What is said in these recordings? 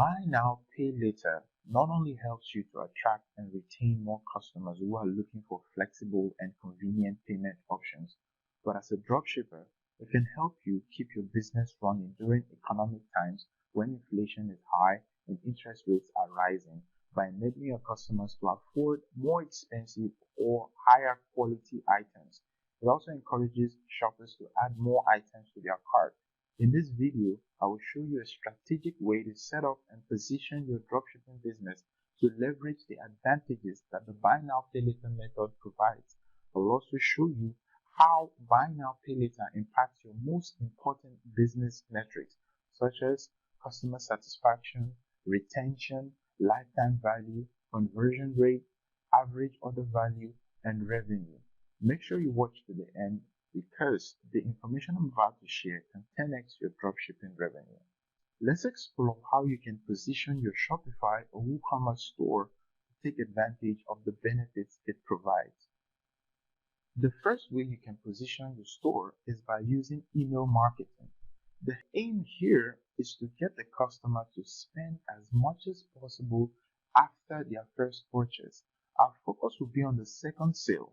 Buy now, pay later not only helps you to attract and retain more customers who are looking for flexible and convenient payment options, but as a dropshipper, it can help you keep your business running during economic times when inflation is high and interest rates are rising by enabling your customers to afford more expensive or higher quality items. It also encourages shoppers to add more items to their cart. In this video, I will show you a strategic way to set up and position your dropshipping business to leverage the advantages that the buy now pay later method provides. I will also show you how buy now pay later impacts your most important business metrics such as customer satisfaction, retention, lifetime value, conversion rate, average order value, and revenue. Make sure you watch to the end because the information I'm about to share can 10x your dropshipping revenue. Let's explore how you can position your Shopify or WooCommerce store to take advantage of the benefits it provides. The first way you can position your store is by using email marketing. The aim here is to get the customer to spend as much as possible after their first purchase. Our focus will be on the second sale.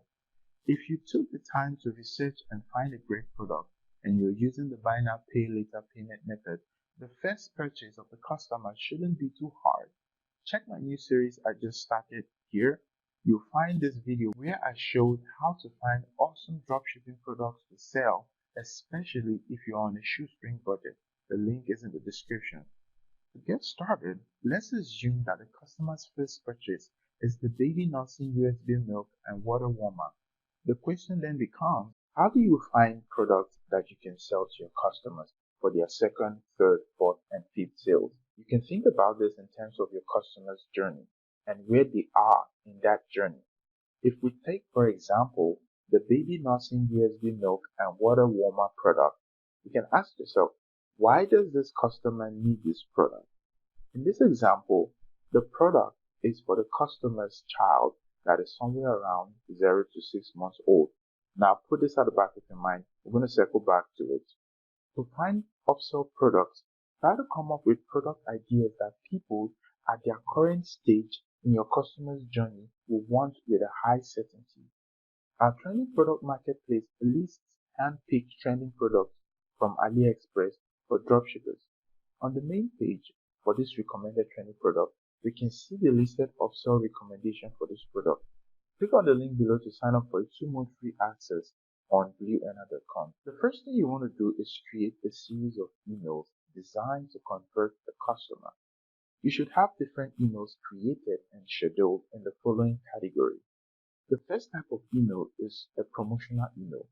If you took the time to research and find a great product and you're using the buy now pay later payment method, the first purchase of the customer shouldn't be too hard. Check my new series I just started here. You'll find this video where I showed how to find awesome dropshipping products to sell, especially if you're on a shoestring budget. The link is in the description. To get started, let's assume that the customer's first purchase is the baby nursing USB milk and water warmer. The question then becomes, how do you find products that you can sell to your customers for their second, third, fourth, and fifth sales? You can think about this in terms of your customer's journey and where they are in that journey. If we take, for example, the baby nursing USB milk and water warmer product, you can ask yourself, why does this customer need this product? In this example, the product is for the customer's child that is somewhere around 0 to 6 months old. Now put this at the back of your mind. We're going to circle back to it. To find upsell products, try to come up with product ideas that people at their current stage in your customer's journey will want with a high certainty. Our trending product marketplace lists hand-picked trending products from AliExpress for dropshippers. On the main page for this recommended trending product, we can see the listed upsell recommendation for this product. Click on the link below to sign up for a 2-month free access on blueener.com. The first thing you want to do is create a series of emails designed to convert the customer. You should have different emails created and scheduled in the following categories. The first type of email is a promotional email.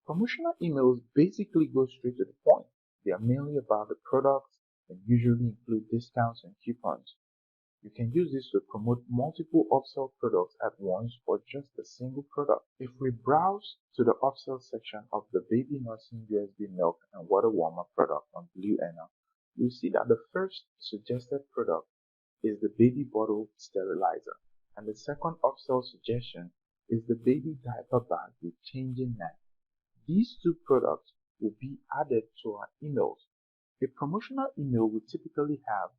Promotional emails basically go straight to the point. They are mainly about the products and usually include discounts and coupons. You can use this to promote multiple upsell products at once or just a single product. If we browse to the upsell section of the baby nursing USB milk and water warmer product on BlueEnna, you'll see that the first suggested product is the baby bottle sterilizer, and the second upsell suggestion is the baby diaper bag with changing mat. These two products will be added to our emails. A promotional email will typically have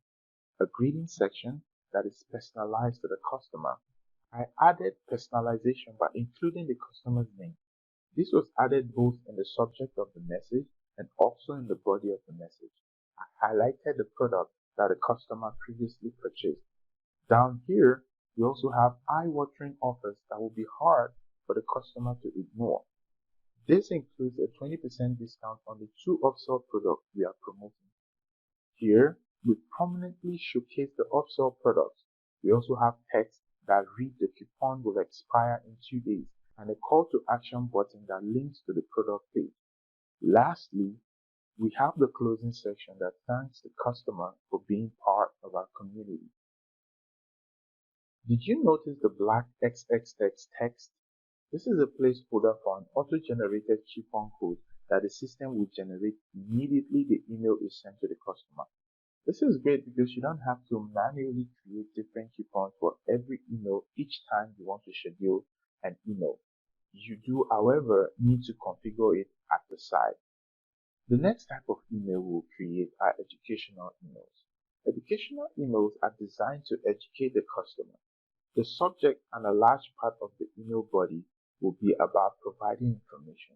a greeting section that is personalized to the customer. I added personalization by including the customer's name. This was added both in the subject of the message and also in the body of the message. I highlighted the product that the customer previously purchased. Down here, we also have eye-watering offers that will be hard for the customer to ignore. This includes a 20% discount on the 2 upsell products we are promoting. Here, we prominently showcase the upsell products. We also have text that reads the coupon will expire in 2 days and a call to action button that links to the product page. Lastly, we have the closing section that thanks the customer for being part of our community. Did you notice the black XXX text? This is a placeholder for an auto-generated coupon code that the system will generate immediately the email is sent to the customer. This is great because you don't have to manually create different coupons for every email each time you want to schedule an email. You do, however, need to configure it at the side. The next type of email we'll create are educational emails. Educational emails are designed to educate the customer. The subject and a large part of the email body will be about providing information.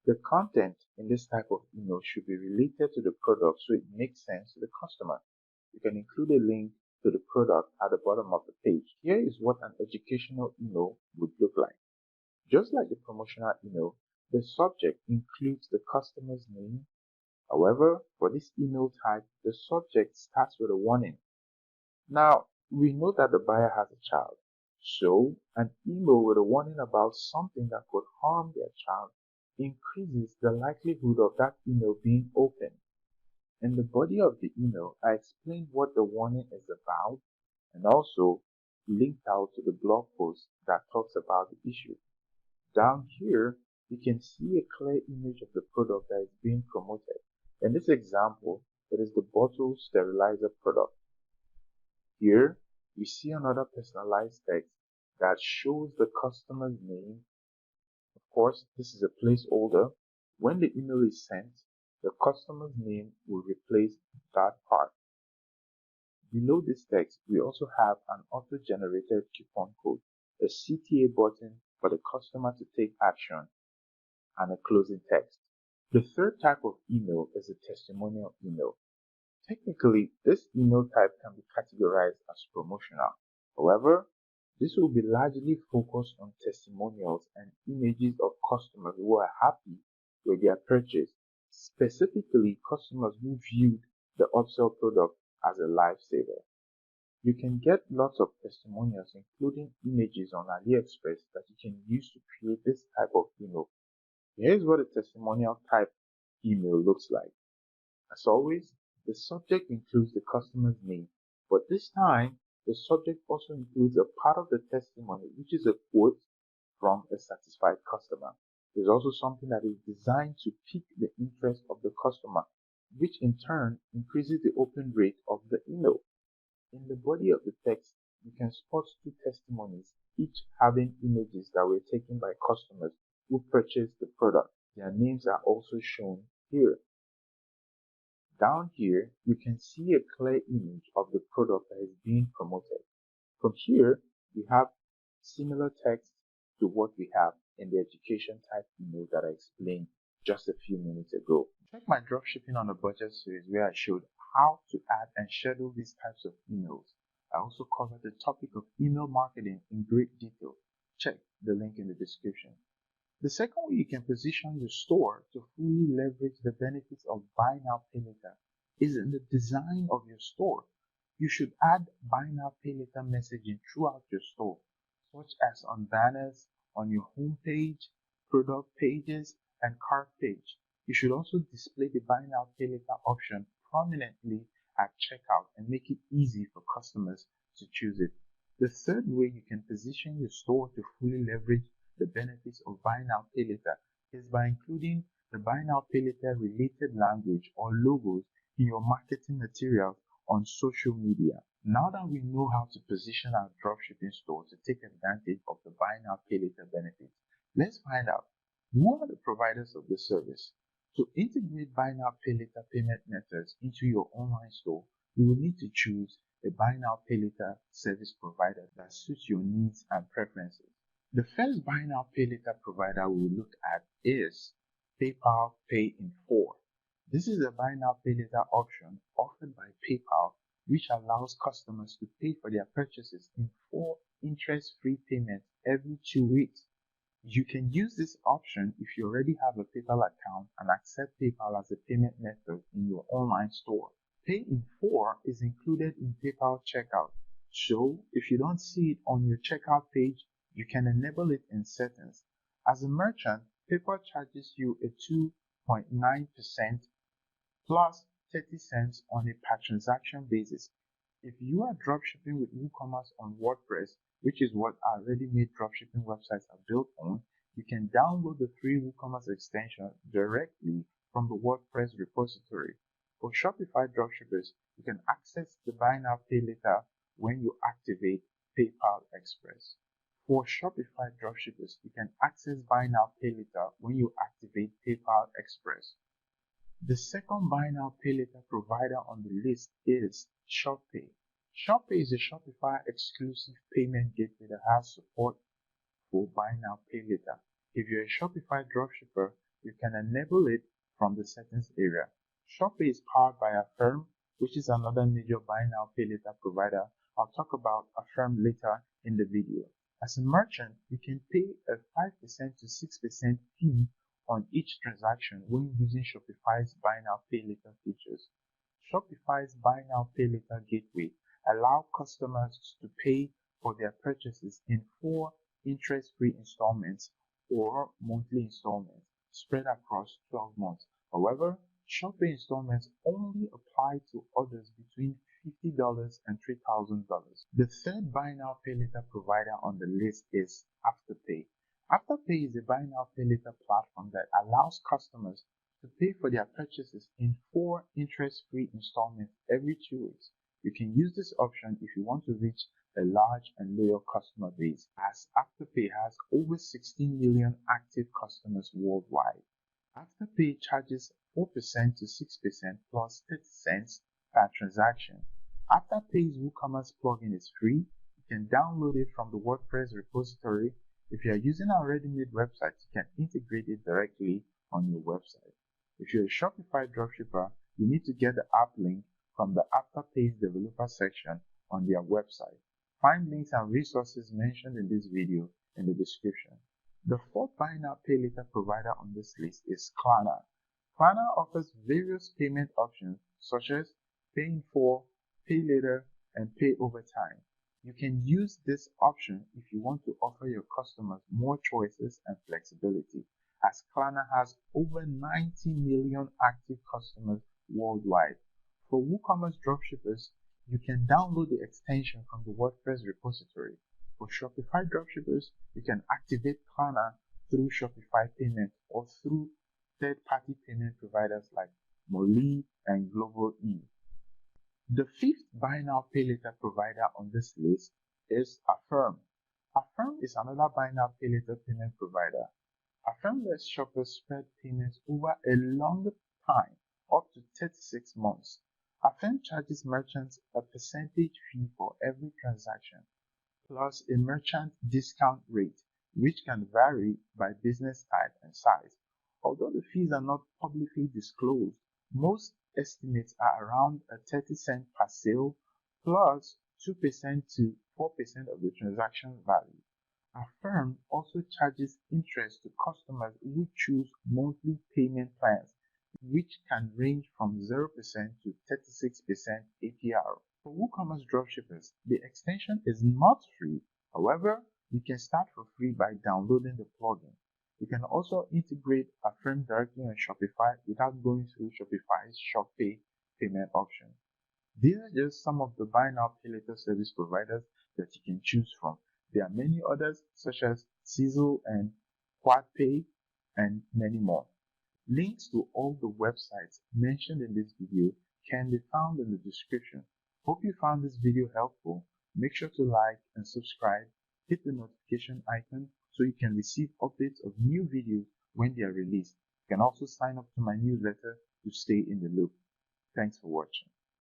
The content in this type of email should be related to the product so it makes sense to the customer. You can include a link to the product at the bottom of the page. Here is what an educational email would look like. Just like the promotional email, the subject includes the customer's name. However, for this email type, the subject starts with a warning. Now, we know that the buyer has a child, so an email with a warning about something that could harm their child increases the likelihood of that email being opened. In the body of the email, I explained what the warning is about and also linked out to the blog post that talks about the issue. Down here, you can see a clear image of the product that is being promoted. In this example, it is the bottle sterilizer product. Here, we see another personalized text that shows the customer's name. Of course, this is a placeholder. When the email is sent, the customer's name will replace that part. Below this text, we also have an auto-generated coupon code, a CTA button for the customer to take action, and a closing text. The third type of email is a testimonial email. Technically, this email type can be categorized as promotional. However, this will be largely focused on testimonials and images of customers who are happy with their purchase, specifically customers who viewed the upsell product as a lifesaver. You can get lots of testimonials, including images on AliExpress that you can use to create this type of email. Here's what a testimonial type email looks like. As always, the subject includes the customer's name, but this time, the subject also includes a part of the testimony, which is a quote from a satisfied customer. There's also something that is designed to pique the interest of the customer, which in turn increases the open rate of the email. In the body of the text, you can spot two testimonies, each having images that were taken by customers who purchased the product. Their names are also shown here. Down here, you can see a clear image of the product that is being promoted. From here, we have similar text to what we have in the education type email that I explained just a few minutes ago. Check my dropshipping on a budget series where I showed how to add and schedule these types of emails. I also covered the topic of email marketing in great detail. Check the link in the description. The second way you can position your store to fully leverage the benefits of buy now, pay later is in the design of your store. You should add buy now, pay later messaging throughout your store, such as on banners, on your homepage, product pages, and cart page. You should also display the buy now, pay later option prominently at checkout and make it easy for customers to choose it. The third way you can position your store to fully leverage the benefits of buy now, pay later is by including the buy now, pay later related language or logos in your marketing materials on social media. Now that we know how to position our dropshipping store to take advantage of the buy now, pay later benefits, let's find out who are the providers of this service. To integrate buy now, pay later payment methods into your online store, you will need to choose a buy now, pay later service provider that suits your needs and preferences. The first buy now, pay later provider we will look at is PayPal Pay in 4. This is a buy now, pay later option offered by PayPal, which allows customers to pay for their purchases in 4 interest-free payments every 2 weeks. You can use this option if you already have a PayPal account and accept PayPal as a payment method in your online store. Pay in 4 is included in PayPal checkout, so if you don't see it on your checkout page, you can enable it in settings. As a merchant, PayPal charges you a 2.9% plus 30 cents on a per transaction basis. If you are dropshipping with WooCommerce on WordPress, which is what our ready-made dropshipping websites are built on, you can download the free WooCommerce extension directly from the WordPress repository. For Shopify dropshippers, you can access the buy now, pay later when you activate PayPal Express. For Shopify dropshippers, you can access buy now, pay later when you activate PayPal Express. The second buy now pay later provider on the list is ShopPay. ShopPay is a Shopify exclusive payment gateway that has support for buy now pay later. If you're a Shopify dropshipper, you can enable it from the settings area. ShopPay is powered by Affirm, which is another major buy now pay later provider. I'll talk about Affirm later in the video. As a merchant, you can pay a 5% to 6% fee on each transaction when using Shopify's buy now pay later features. Shopify's buy now pay later gateway allow customers to pay for their purchases in 4 interest-free installments or monthly installments spread across 12 months. However, ShopPay installments only apply to orders between $50 and $3,000. The third buy now pay later provider on the list is Afterpay. Afterpay is a buy now pay later platform that allows customers to pay for their purchases in 4 interest-free installments every 2 weeks. You can use this option if you want to reach a large and loyal customer base, as Afterpay has over 16 million active customers worldwide. Afterpay charges 4% to 6% plus 30 cents per transaction. Afterpay's WooCommerce plugin is free. You can download it from the WordPress repository. If you are using a ready-made website, you can integrate it directly on your website. If you're a Shopify dropshipper, you need to get the app link from the Afterpay's developer section on their website. Find links and resources mentioned in this video in the description. The fourth buy now pay later provider on this list is Klarna. Klarna offers various payment options such as pay in full, pay later, and pay over time. You can use this option if you want to offer your customers more choices and flexibility, as Klarna has over 90 million active customers worldwide. For WooCommerce dropshippers, you can download the extension from the WordPress repository. For Shopify dropshippers, you can activate Klarna through Shopify Payments or through third-party payment providers like Molly and Global E. The fifth buy now pay later provider on this list is Affirm. Affirm is another buy now pay later payment provider. Affirm lets shoppers spread payments over a longer time, up to 36 months. Affirm charges merchants a percentage fee for every transaction, plus a merchant discount rate, which can vary by business type and size. Although the fees are not publicly disclosed, most estimates are around a 30 cents per sale plus 2% to 4% of the transaction value. Affirm also charges interest to customers who choose monthly payment plans, which can range from 0% to 36% APR. For WooCommerce dropshippers, the extension is not free. However, you can start for free by downloading the plugin. You can also integrate Affirm directly on Shopify without going through Shopify's ShopPay payment option. These are just some of the buy now pay later service providers that you can choose from. There are many others such as Sizzle and QuadPay and many more. Links to all the websites mentioned in this video can be found in the description. Hope you found this video helpful. Make sure to like and subscribe. Hit the notification icon so you can receive updates of new videos when they are released. You can also sign up to my newsletter to stay in the loop. Thanks for watching.